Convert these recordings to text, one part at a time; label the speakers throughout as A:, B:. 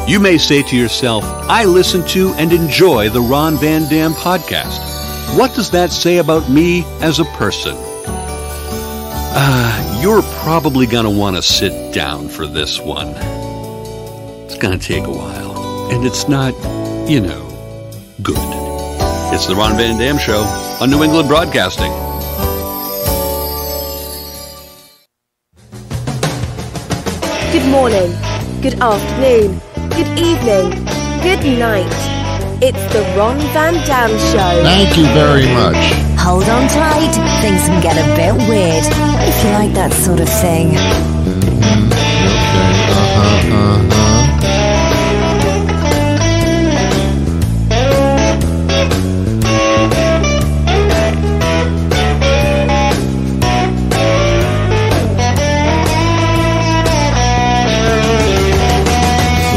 A: You may say to yourself, I listen to and enjoy the Ron Van Dam podcast. What does that say about me as a person? You're probably going to want to sit down for this one. It's going to take a while, and it's not, good. It's the Ron Van Dam Show on New England Broadcasting.
B: Good morning, good afternoon, good evening, good night. It's the Ron Van Dam Show.
C: Thank you very much.
D: Hold on tight, things can get a bit weird, if you like that sort of thing.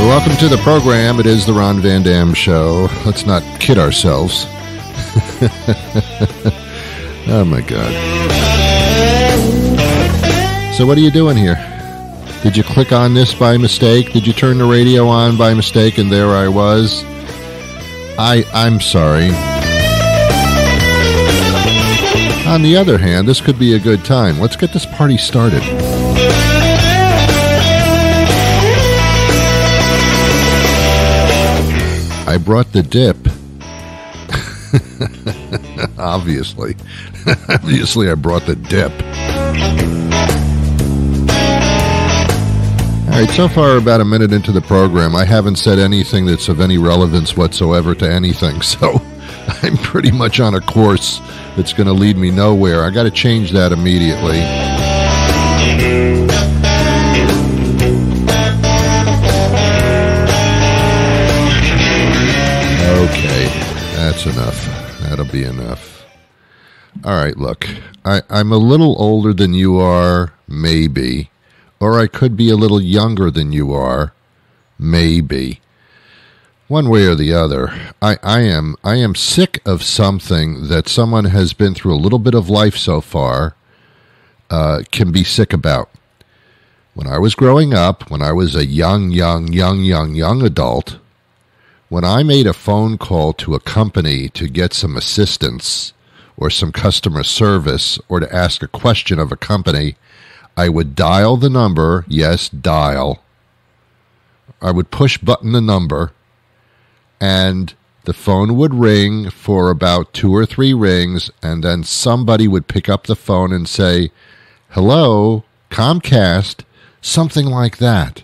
C: Welcome to the program. It is the Ron Van Dam Show. Let's not kid ourselves. Oh, my God. So what are you doing here? Did you click on this by mistake? Did you turn the radio on by mistake and there I was? I'm sorry. On the other hand, this could be a good time. Let's get this party started. I brought the dip. Obviously. Obviously, I brought the dip. All right, so far about a minute into the program, I haven't said anything that's of any relevance whatsoever to anything, so I'm pretty much on a course that's going to lead me nowhere. I got to change that immediately. Okay, that's enough. That'll be enough. All right, look, I'm a little older than you are, maybe, or I could be a little younger than you are, maybe. One way or the other, I am sick of something that someone has been through a little bit of life so far, can be sick about. When I was growing up, when I was a young adult, when I made a phone call to a company to get some assistance or some customer service or to ask a question of a company, I would dial the number, yes, dial. I would push button the number, and the phone would ring for about 2 or 3 rings, and then somebody would pick up the phone and say, hello, Comcast, something like that.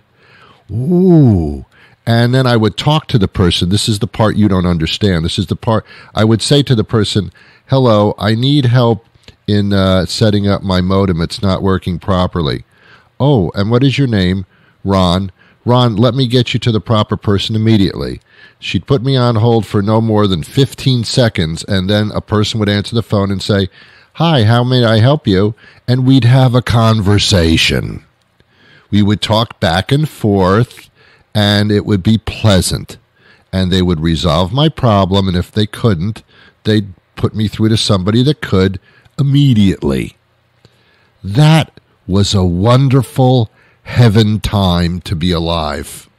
C: Ooh. And then I would talk to the person. This is the part you don't understand. This is the part I would say to the person, hello, I need help in setting up my modem. It's not working properly. Oh, and what is your name? Ron. Ron, let me get you to the proper person immediately. She'd put me on hold for no more than 15 seconds, and then a person would answer the phone and say, hi, how may I help you? And we'd have a conversation. We would talk back and forth, and it would be pleasant, and they would resolve my problem, and if they couldn't, they'd put me through to somebody that could immediately. That was a wonderful heaven time to be alive.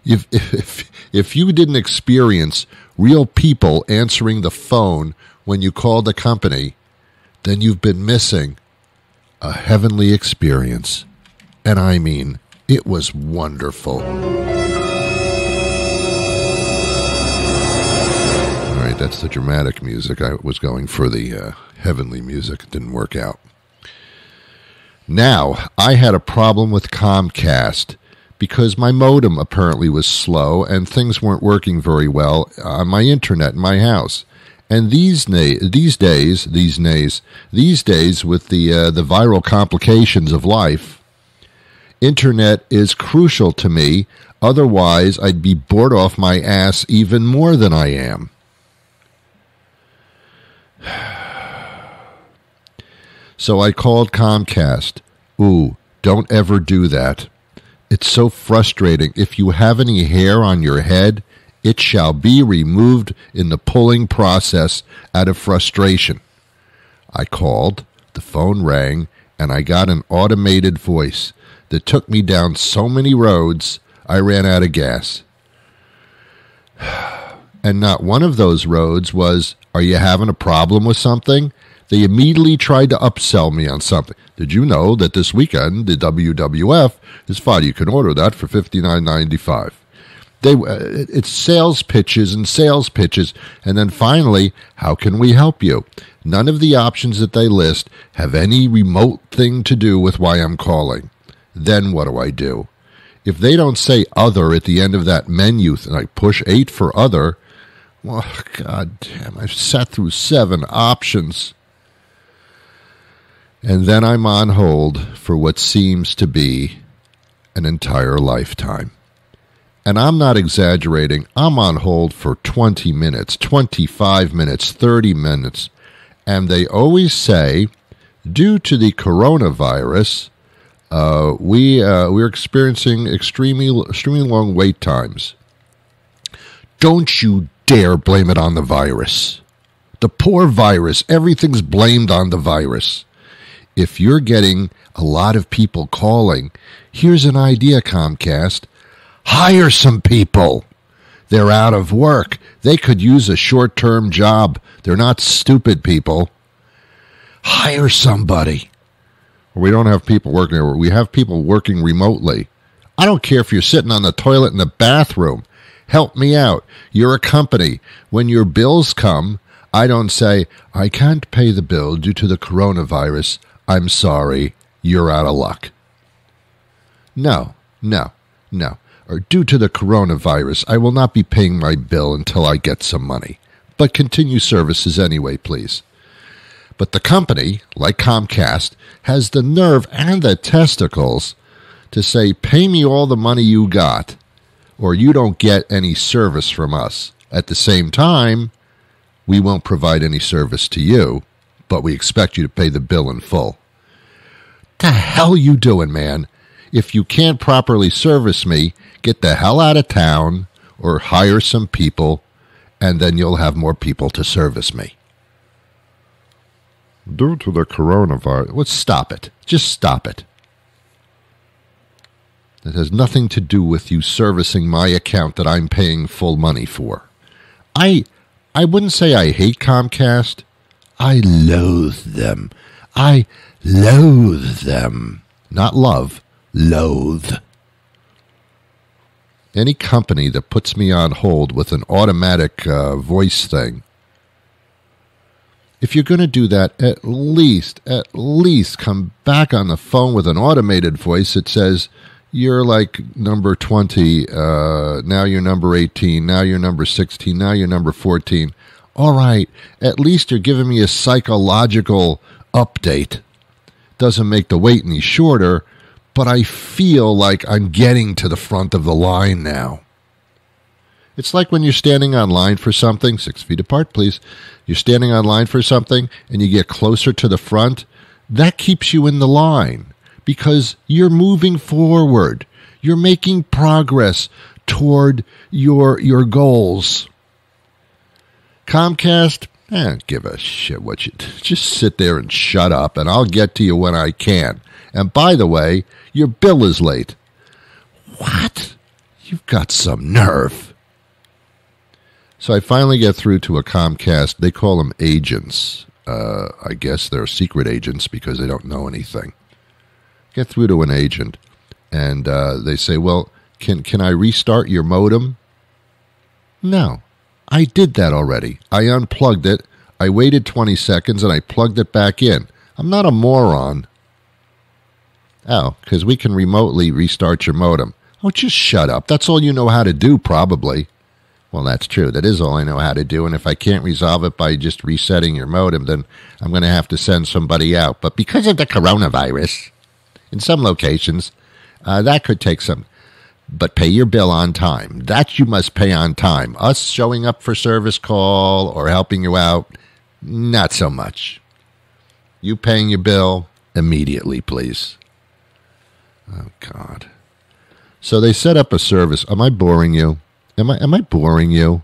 C: If you didn't experience real people answering the phone when you called the company, then you've been missing a heavenly experience. And I mean, it was wonderful. All right, that's the dramatic music. I was going for the heavenly music. It didn't work out. Now, I had a problem with Comcast because my modem apparently was slow and things weren't working very well on my internet in my house. And these days, with the viral complications of life, internet is crucial to me. Otherwise, I'd be bored off my ass even more than I am. So I called Comcast. Ooh, don't ever do that. It's so frustrating. If you have any hair on your head, it shall be removed in the pulling process out of frustration. I called, the phone rang, and I got an automated voice that took me down so many roads, I ran out of gas. And not one of those roads was, are you having a problem with something? They immediately tried to upsell me on something. Did you know that this weekend, the WWF is fine? You can order that for $59.95. It's sales pitches and sales pitches. And then finally, how can we help you? None of the options that they list have any remote thing to do with why I'm calling. Then what do? If they don't say other at the end of that menu, and I push 8 for other, well, God damn, I've sat through 7 options. And then I'm on hold for what seems to be an entire lifetime. And I'm not exaggerating. I'm on hold for 20 minutes, 25 minutes, 30 minutes. And they always say, due to the coronavirus, we're experiencing extremely long wait times. Don't you dare blame it on the virus. The poor virus. Everything's blamed on the virus. If you're getting a lot of people calling, here's an idea, Comcast. Hire some people. They're out of work. They could use a short-term job. They're not stupid people. Hire somebody. We don't have people working there. We have people working remotely. I don't care if you're sitting on the toilet in the bathroom. Help me out. You're a company. When your bills come, I don't say, I can't pay the bill due to the coronavirus. I'm sorry. You're out of luck. No. Or due to the coronavirus, I will not be paying my bill until I get some money. But continue services anyway, please. But the company, like Comcast, has the nerve and the testicles to say, pay me all the money you got, or you don't get any service from us. At the same time, we won't provide any service to you, but we expect you to pay the bill in full. The hell you doing, man? If you can't properly service me, get the hell out of town or hire some people, and then you'll have more people to service me. Due to the coronavirus. Well, stop it. Just stop it. It has nothing to do with you servicing my account that I'm paying full money for. I wouldn't say I hate Comcast. I loathe them. I loathe them. Not love. Loathe. Any company that puts me on hold with an automatic voice thing, if you're going to do that, at least come back on the phone with an automated voice that says, you're like number 20, now you're number 18, now you're number 16, now you're number 14. All right, at least you're giving me a psychological update. Doesn't make the wait any shorter, but I feel like I'm getting to the front of the line now. It's like when you're standing on line for something, 6 feet apart, please. You're standing on line for something and you get closer to the front. That keeps you in the line because you're moving forward. You're making progress toward your goals. Comcast, give a shit what you just sit there and shut up and I'll get to you when I can. And by the way, your bill is late. What? You've got some nerve. So I finally get through to a Comcast. They call them agents. I guess they're secret agents because they don't know anything. Get through to an agent, and they say, well, can I restart your modem? No, I did that already. I unplugged it. I waited 20 seconds, and I plugged it back in. I'm not a moron. Oh, because we can remotely restart your modem. Oh, just shut up. That's all you know how to do, probably. Well, that's true. That is all I know how to do. And if I can't resolve it by just resetting your modem, then I'm going to have to send somebody out. But because of the coronavirus, in some locations, that could take some. But pay your bill on time. That you must pay on time. Us showing up for service call or helping you out, not so much. You paying your bill immediately, please. Oh, God. So they set up a service. Am I boring you? Am I boring you?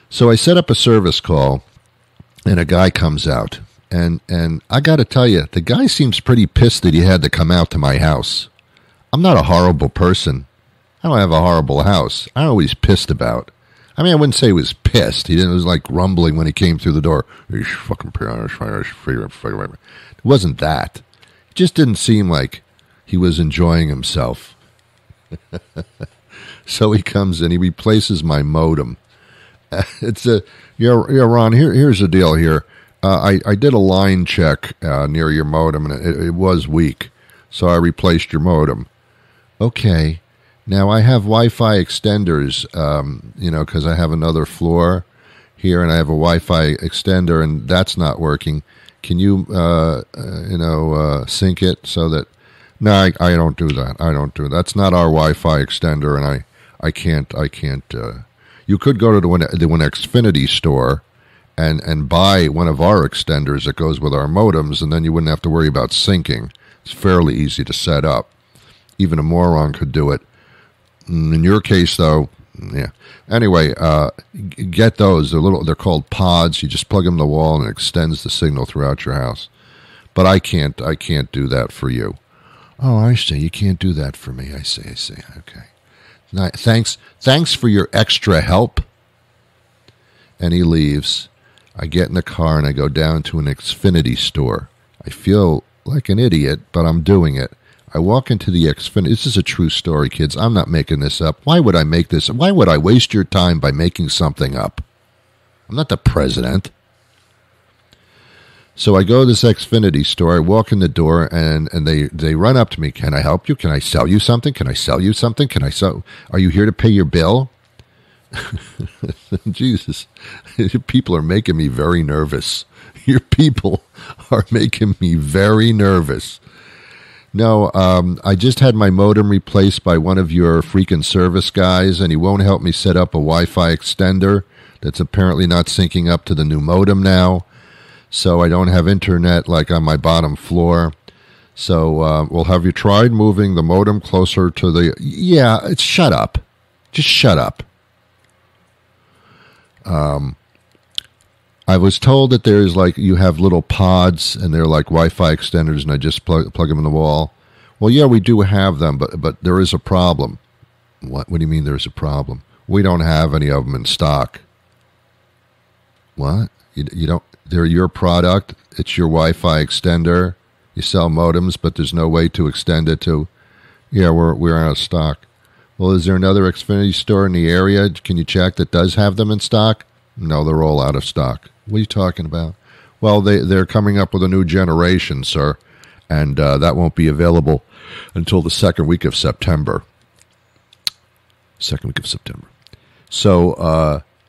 C: So I set up a service call, and a guy comes out. And I got to tell you, the guy seems pretty pissed that he had to come out to my house. I'm not a horrible person. I don't have a horrible house. I'm always pissed about. I mean, I wouldn't say he was pissed. He didn't. It was like rumbling when he came through the door. It wasn't that. It just didn't seem like he was enjoying himself. So he comes in. He replaces my modem. It's a Ron. Here's the deal. Here, I did a line check near your modem, and it was weak. So I replaced your modem. Okay. Now, I have Wi-Fi extenders, because I have another floor here, and I have a Wi-Fi extender, and that's not working. Can you, sync it so that... No, I don't do that. I don't do that. That's not our Wi-Fi extender, and I can't... You could go to the Xfinity store and buy one of our extenders that goes with our modems, and then you wouldn't have to worry about syncing. It's fairly easy to set up. Even a moron could do it. In your case, though, yeah. Anyway, get those. They're called pods. You just plug them in the wall, and it extends the signal throughout your house. But I can't do that for you. Oh, I see. You can't do that for me. I see. Okay. Thanks for your extra help. And he leaves. I get in the car, and I go down to an Xfinity store. I feel like an idiot, but I'm doing it. I walk into the Xfinity. This is a true story, kids. I'm not making this up. Why would I make this? Why would I waste your time by making something up? I'm not the president. So I go to this Xfinity store. I walk in the door, and they run up to me. Can I help you? Can I sell you something? Can I sell you something? Are you here to pay your bill? Jesus. Your people are making me very nervous. Your people are making me very nervous. No, I just had my modem replaced by one of your freaking service guys, and he won't help me set up a Wi-Fi extender that's apparently not syncing up to the new modem now, so I don't have internet like on my bottom floor. So, well, have you tried moving the modem closer to the... Yeah, shut up. Just shut up. I was told that there's you have little pods and they're like Wi-Fi extenders, and I just plug them in the wall. Well, yeah, we do have them, but there is a problem. What do you mean there's a problem? We don't have any of them in stock. What? You don't? They're your product. It's your Wi-Fi extender. You sell modems, but there's no way to extend it to. Yeah, we're out of stock. Well, is there another Xfinity store in the area? Can you check that does have them in stock? No, they're all out of stock. What are you talking about? Well, they're coming up with a new generation, sir, and that won't be available until the second week of September. So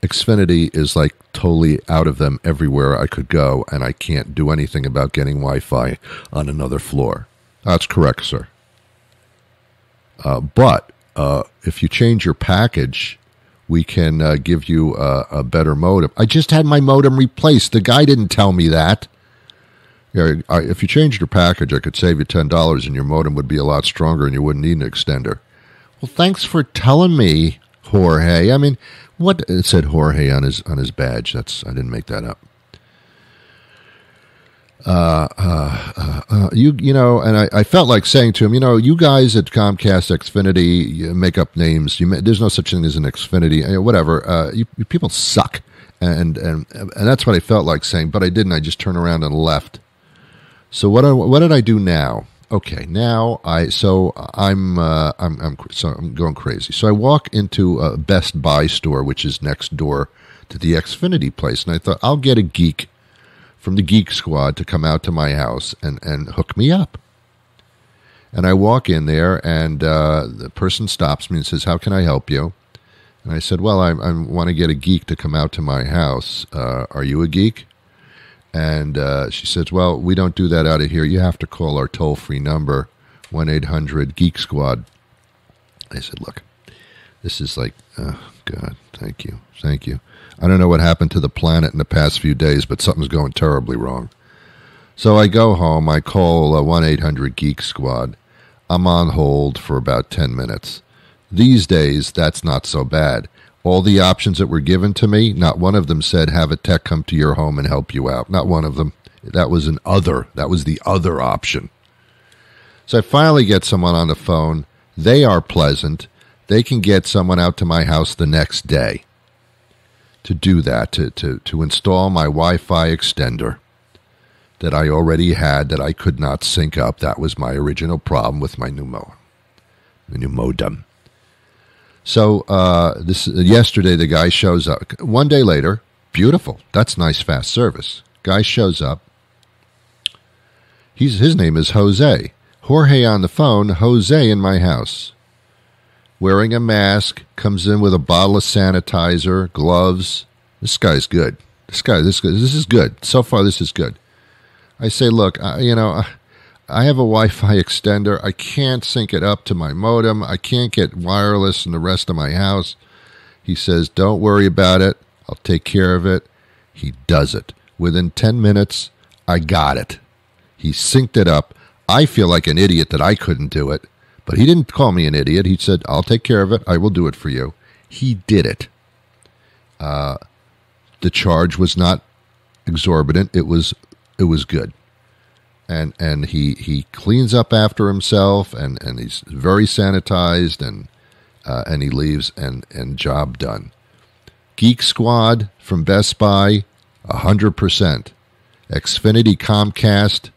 C: Xfinity is totally out of them everywhere I could go, and I can't do anything about getting Wi-Fi on another floor. That's correct, sir. But if you change your package, we can give you a better modem. I just had my modem replaced. The guy didn't tell me that. Yeah, if you changed your package, I could save you $10, and your modem would be a lot stronger, and you wouldn't need an extender. Well, thanks for telling me, Jorge. I mean, what it said Jorge on his badge. I didn't make that up. And I felt like saying to him, you guys at Comcast Xfinity, you make up names. There's no such thing as an Xfinity, whatever. You people suck, and that's what I felt like saying, but I didn't. I just turned around and left. So what did I do now? Okay, now I'm going crazy. So I walk into a Best Buy store, which is next door to the Xfinity place, and I thought I'll get a geek from the Geek Squad to come out to my house and hook me up. And I walk in there, and the person stops me and says, "How can I help you?" And I said, "Well, I want to get a geek to come out to my house. Are you a geek?" And she says, "Well, we don't do that out of here. You have to call our toll-free number, 1-800-GEEK-SQUAD." I said, "Look, this is oh, God, thank you. I don't know what happened to the planet in the past few days, but something's going terribly wrong." So I go home. I call 1-800-GEEK-SQUAD. I'm on hold for about 10 minutes. These days, that's not so bad. All the options that were given to me, not one of them said, have a tech come to your home and help you out. Not one of them. That was the other option. So I finally get someone on the phone, They are pleasant. They can get someone out to my house the next day to do that, to install my Wi-Fi extender that I already had that I could not sync up. That was my original problem with my new modem. So yesterday the guy shows up. One day later, beautiful. That's nice, fast service. Guy shows up. His name is Jose. Jorge on the phone, Jose in my house. Wearing a mask, comes in with a bottle of sanitizer, gloves. This guy's good. This is good. So far, this is good. I say, look, I have a Wi-Fi extender. I can't sync it up to my modem. I can't get wireless in the rest of my house. He says, don't worry about it. I'll take care of it. He does it. Within 10 minutes, I got it. He synced it up. I feel like an idiot that I couldn't do it, but he didn't call me an idiot. He said, I'll take care of it. I will do it for you. He did it. The charge was not exorbitant. It was good. And he cleans up after himself, and he's very sanitized, and he leaves, and job done. Geek Squad from Best Buy, 100%. Xfinity Comcast,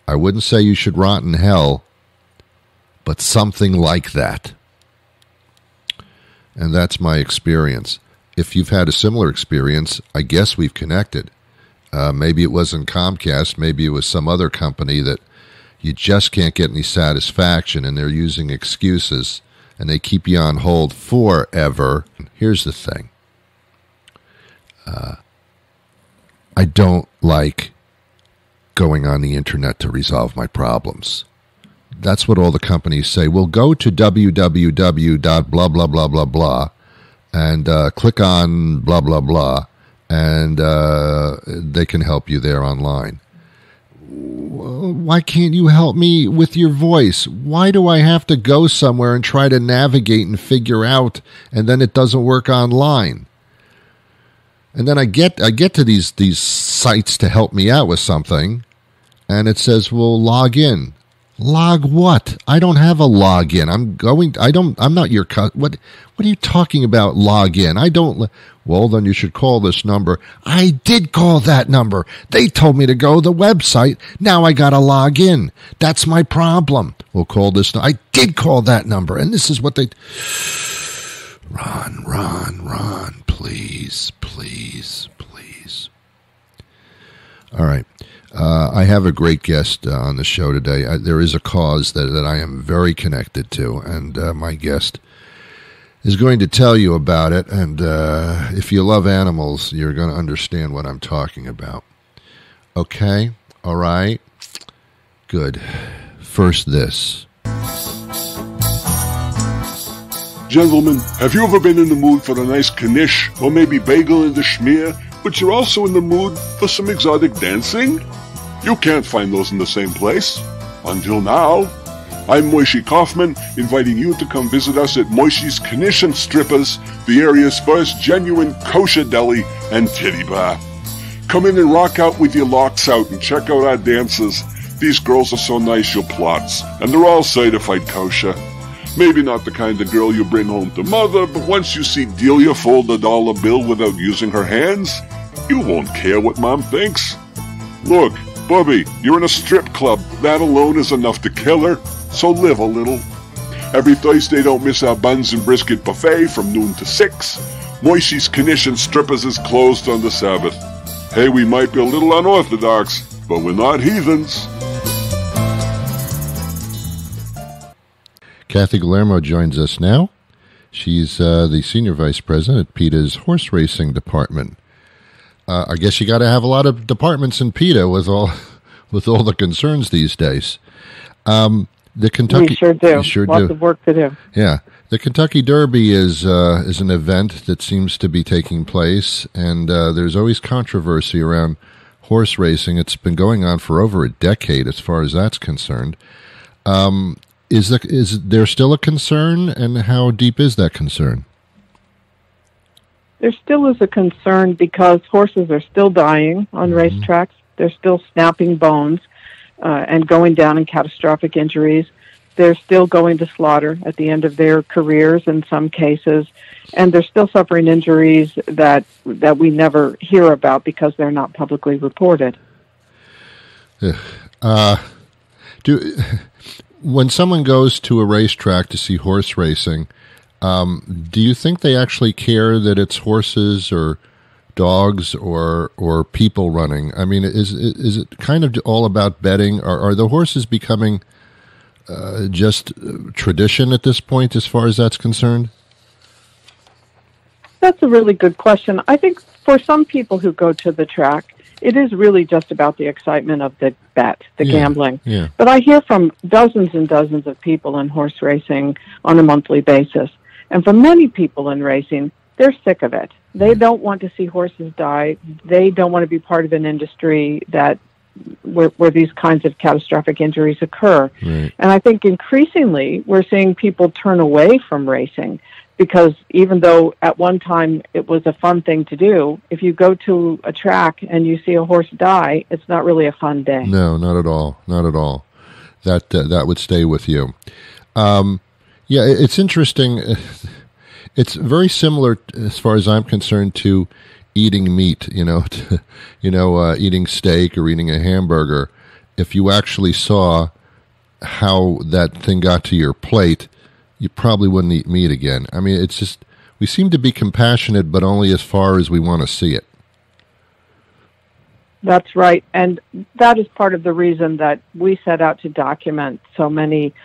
C: I wouldn't say you should rot in hell, but something like that. And that's my experience. If you've had a similar experience, I guess we've connected. Maybe it wasn't Comcast, maybe it was some other company that you just can't get any satisfaction, and they're using excuses, and they keep you on hold forever. Here's the thing. I don't like going on the internet to resolve my problems. That's what all the companies say. Well, go to www.blah, blah, blah, blah, blah, and click on blah, blah, blah, and they can help you there online. Why can't you help me with your voice? Why do I have to go somewhere and try to navigate and figure out, and then it doesn't work online? And then I get to these sites to help me out with something, and it says, well, log in. Log what? I don't have a login. I'm not your what are you talking about, log in? I don't. Well, then you should call this number. I did call that number. They told me to go to the website. Now I got to log in. That's my problem. We'll call this. I did call that number, and this is what they. Ron, please. All right. I have a great guest on the show today. There is a cause that I am very connected to, and my guest is going to tell you about it. And if you love animals, you're going to understand what I'm talking about. Okay? All right? Good. First, this.
E: Gentlemen, have you ever been in the mood for a nice knish or maybe bagel in the schmear, but you're also in the mood for some exotic dancing? You can't find those in the same place. Until now. I'm Moishi Kaufman, inviting you to come visit us at Moishi's Knish and Strippers, the area's first genuine kosher deli and titty bar. Come in and rock out with your locks out and check out our dancers. These girls are so nice you'll plots, and they're all certified kosher. Maybe not the kind of girl you bring home to mother, but once you see Delia fold a dollar bill without using her hands, you won't care what mom thinks. Look, Bubby, you're in a strip club. That alone is enough to kill her, so live a little. Every Thursday, don't miss our buns and brisket buffet from noon to 6. Moishi's Knish and Strippers is closed on the Sabbath. Hey, we might be a little unorthodox, but we're not heathens.
C: Kathy Guillermo joins us now. She's the Senior Vice President at P.E.T.A's Horse Racing Department. I guess you got to have a lot of departments in P.E.T.A with all the concerns these days. The Kentucky,
F: we sure do. Lots
C: do.
F: Of work to do.
C: Yeah, the Kentucky Derby is an event that seems to be taking place, and there's always controversy around horse racing. It's been going on for over a decade, as far as that's concerned. Is there still a concern, and how deep is that concern?
F: There still is a concern because horses are still dying on racetracks. They're still snapping bones and going down in catastrophic injuries. they're still going to slaughter at the end of their careers in some cases, and they're still suffering injuries that we never hear about because they're not publicly reported.
C: When someone goes to a racetrack to see horse racing, do you think they actually care that it's horses or dogs or people running? I mean, is it kind of all about betting? Are the horses becoming just tradition at this point as far as that's concerned?
F: That's a really good question. I think for some people who go to the track, it is really just about the excitement of the bet, the gambling.
C: Yeah.
F: But I hear from dozens and dozens of people in horse racing on a monthly basis. And for many people in racing, they're sick of it. They don't want to see horses die. They don't want to be part of an industry where these kinds of catastrophic injuries occur.
C: Right.
F: And I think increasingly we're seeing people turn away from racing because even though at one time it was a fun thing to do, if you go to a track and you see a horse die, it's not really a fun day.
C: No, not at all. Not at all. That would stay with you. It's interesting. It's very similar, as far as I'm concerned, to eating meat. Eating steak or eating a hamburger. If you actually saw how that thing got to your plate, you probably wouldn't eat meat again. I mean, it's just, we seem to be compassionate, but only as far as we want to see it.
F: That's right. And that is part of the reason that we set out to document so many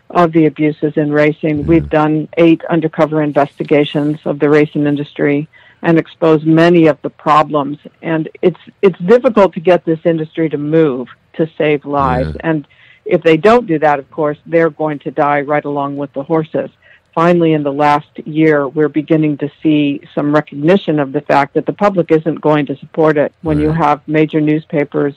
F: of the abuses in racing. Yeah. We've done 8 undercover investigations of the racing industry and exposed many of the problems. And it's difficult to get this industry to move to save lives. Yeah. And if they don't do that, of course, they're going to die right along with the horses. Finally, in the last year, we're beginning to see some recognition of the fact that the public isn't going to support it. When you have major newspapers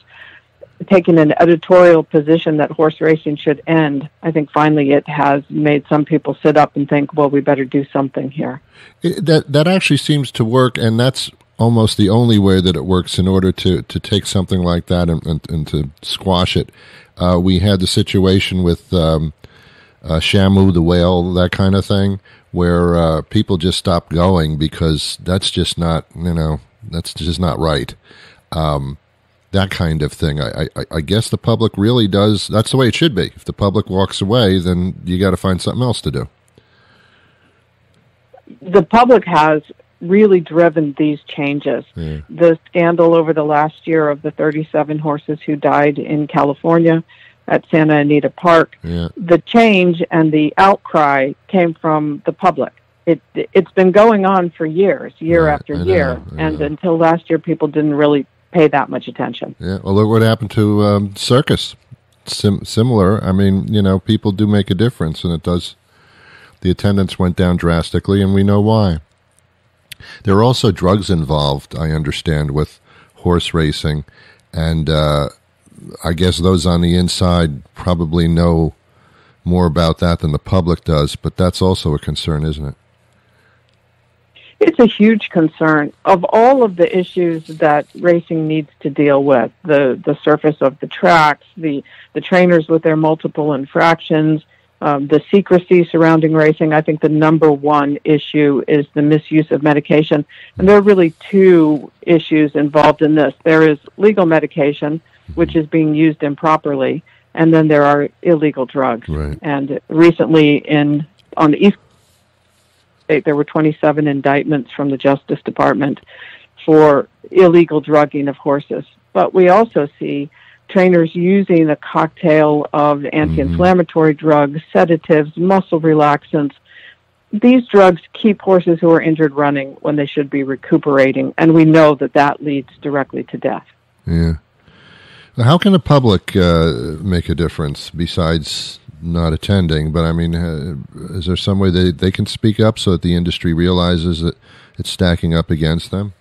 F: taking an editorial position that horse racing should end, I think finally it has made some people sit up and think, well, we better do something here.
C: That actually seems to work, and that's almost the only way that it works in order to take something like that and to squash it. We had the situation with Shamu, the whale, that kind of thing, where people just stopped going because that's just not, that's just not right. That kind of thing. I guess the public really does. That's the way it should be. If the public walks away, then you got to find something else to do.
F: The public has really driven these changes. Yeah. The scandal over the last year of the 37 horses who died in California at Santa Anita Park, the change and the outcry came from the public. It's been going on for years, year after year, and until last year, people didn't really pay that much attention.
C: Yeah, well, look what happened to circus. Similar. I mean, people do make a difference, and it does. The attendance went down drastically, and we know why. There are also drugs involved, I understand, with horse racing, and I guess those on the inside probably know more about that than the public does, but that's also a concern, isn't it?
F: It's a huge concern. Of all of the issues that racing needs to deal with, the surface of the tracks, the trainers with their multiple infractions, the secrecy surrounding racing, I think the number one issue is the misuse of medication. And there are really 2 issues involved in this. There is legal medication, which is being used improperly, and then there are illegal drugs.
C: Right.
F: And recently on the East Coast, there were 27 indictments from the Justice Department for illegal drugging of horses. But we also see trainers using a cocktail of anti-inflammatory drugs, sedatives, muscle relaxants. These drugs keep horses who are injured running when they should be recuperating, and we know that leads directly to death.
C: Yeah. How can the public make a difference besides not attending? But, I mean, is there some way they can speak up so that the industry realizes that it's stacking up against them?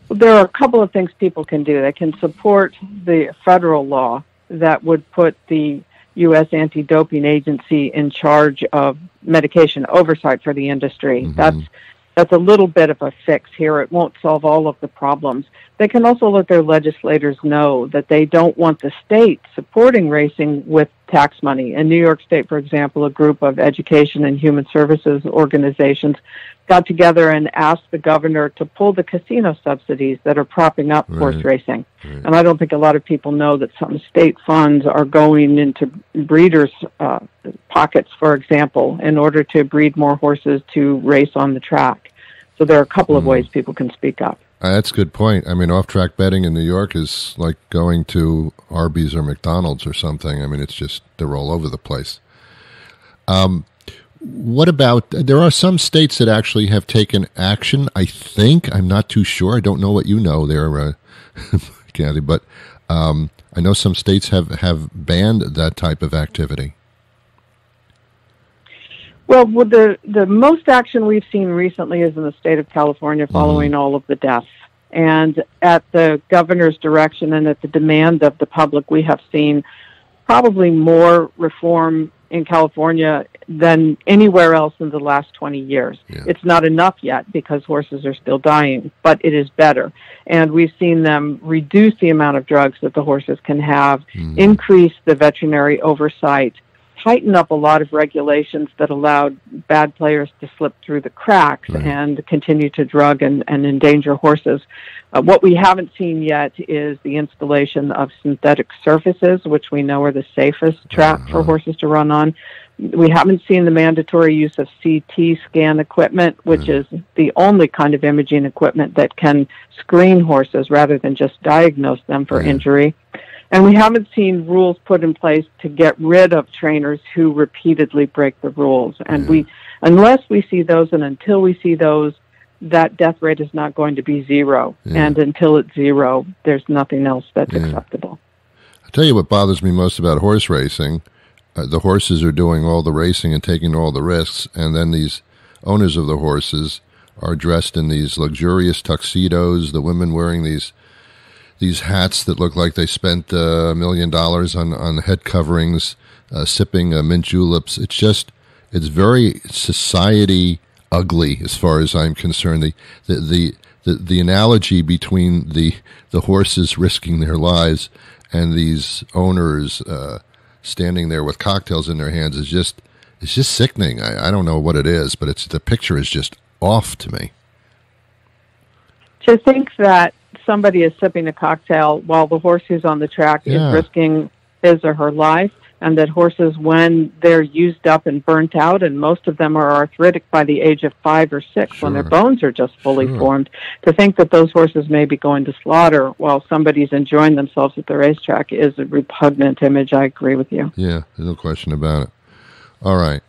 F: There are a couple of things people can do. They can support the federal law that would put the U.S. Anti-Doping Agency in charge of medication oversight for the industry. Mm-hmm. That's a little bit of a fix here. It won't solve all of the problems. They can also let their legislators know that they don't want the state supporting racing with tax money. In New York State, for example, a group of education and human services organizations got together and asked the governor to pull the casino subsidies that are propping up horse racing. Right. And I don't think a lot of people know that some state funds are going into breeders' pockets, for example, in order to breed more horses to race on the track. So there are a couple of ways people can speak up.
C: That's a good point. I mean, off-track betting in New York is like going to Arby's or McDonald's or something. I mean, it's just, they're all over the place. What about, there are some states that actually have taken action, I think. I'm not too sure. I don't know what you know there, Kathy, but I know some states have banned that type of activity.
F: Well, the most action we've seen recently is in the state of California following all of the deaths. And at the governor's direction and at the demand of the public, we have seen probably more reform in California than anywhere else in the last 20 years. Yeah. It's not enough yet because horses are still dying, but it is better. And we've seen them reduce the amount of drugs that the horses can have, increase the veterinary oversight, tighten up a lot of regulations that allowed bad players to slip through the cracks and continue to drug and endanger horses. What we haven't seen yet is the installation of synthetic surfaces, which we know are the safest track for horses to run on. We haven't seen the mandatory use of CT scan equipment, which is the only kind of imaging equipment that can screen horses rather than just diagnose them for injury. And we haven't seen rules put in place to get rid of trainers who repeatedly break the rules. And unless we see those and until we see those, that death rate is not going to be zero. And until it's zero, there's nothing else that's acceptable.
C: I'll tell you what bothers me most about horse racing. The horses are doing all the racing and taking all the risks, and then these owners of the horses are dressed in these luxurious tuxedos, the women wearing these hats that look like they spent $1 million on head coverings, sipping mint juleps. It's very society ugly as far as I'm concerned. The analogy between the horses risking their lives and these owners standing there with cocktails in their hands is just sickening. I don't know what it is, but the picture is just off to me.
F: To think that somebody is sipping a cocktail while the horse who's on the track is risking his or her life, and that horses, when they're used up and burnt out, and most of them are arthritic by the age of 5 or 6 when their bones are just fully formed, to think that those horses may be going to slaughter while somebody's enjoying themselves at the racetrack is a repugnant image. I agree with you.
C: Yeah, there's no question about it. All right.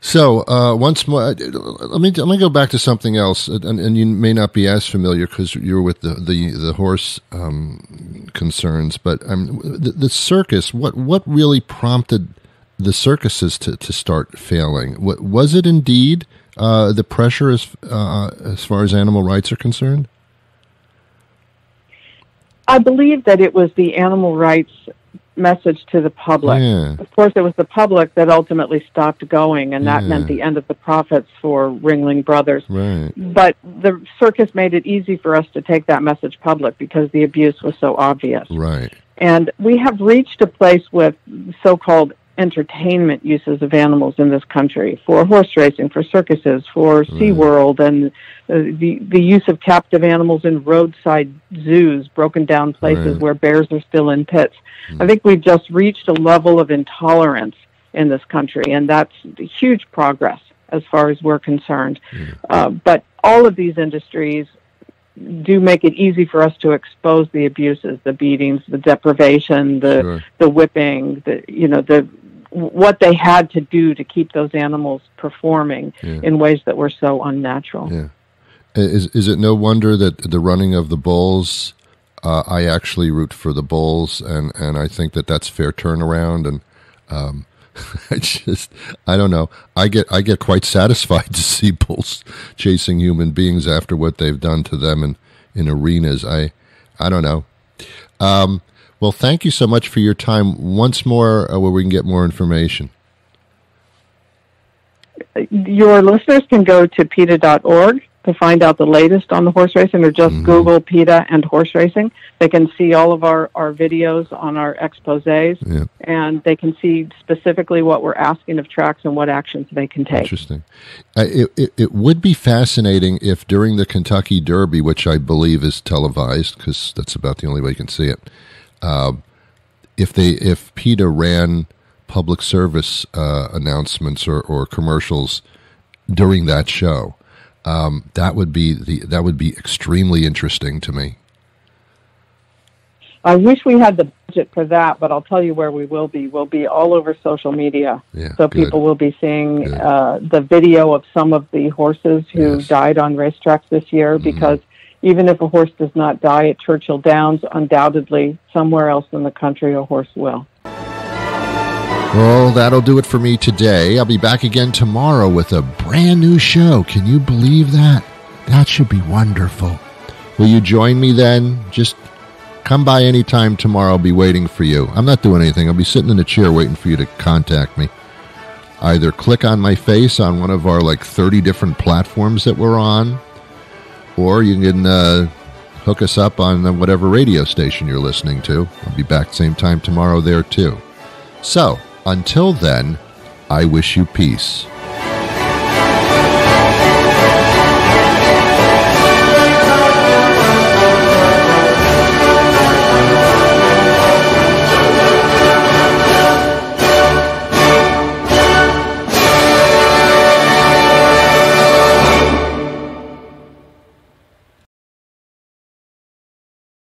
C: So once more, let me go back to something else, and you may not be as familiar because you're with the horse concerns, but the circus. What really prompted the circuses to start failing? Was it indeed the pressure as far as animal rights are concerned?
F: I believe that it was the animal rights message to the public. Of course, it was the public that ultimately stopped going, and that meant the end of the profits for Ringling Brothers. But the circus made it easy for us to take that message public because the abuse was so obvious. And we have reached a place with so-called entertainment uses of animals in this country for horse racing, for circuses, for SeaWorld, and the use of captive animals in roadside zoos, broken down places where bears are still in pits. I think we've just reached a level of intolerance in this country, and that's huge progress as far as we're concerned. But all of these industries do make it easy for us to expose the abuses, the beatings, the deprivation, the whipping, what they had to do to keep those animals performing in ways that were so unnatural.
C: Is it no wonder that the running of the bulls, I actually root for the bulls, and I think that's fair turnaround, and I don't know. I get quite satisfied to see bulls chasing human beings after what they've done to them in arenas. I don't know. Well, thank you so much for your time. Once more, where we can get more information.
F: your listeners can go to PETA.org to find out the latest on the horse racing, or just Google PETA and horse racing. They can see all of our videos on our exposés, and they can see specifically what we're asking of tracks and what actions they can take.
C: Interesting. It would be fascinating if during the Kentucky Derby, which I believe is televised, because that's about the only way you can see it, if PETA ran public service announcements or commercials during that show. That would be extremely interesting to me.
F: I wish we had the budget for that, but I'll tell you where we will be. We'll be all over social media, so people will be seeing the video of some of the horses who died on racetracks this year. Because even if a horse does not die at Churchill Downs, undoubtedly somewhere else in the country a horse will.
C: Well, that'll do it for me today. I'll be back again tomorrow with a brand new show. Can you believe that? That should be wonderful. Will you join me then? Just come by anytime tomorrow. I'll be waiting for you. I'm not doing anything. I'll be sitting in a chair waiting for you to contact me. Either click on my face on one of our 30 different platforms that we're on, or you can hook us up on whatever radio station you're listening to. I'll be back same time tomorrow there too. So, until then, I wish you peace.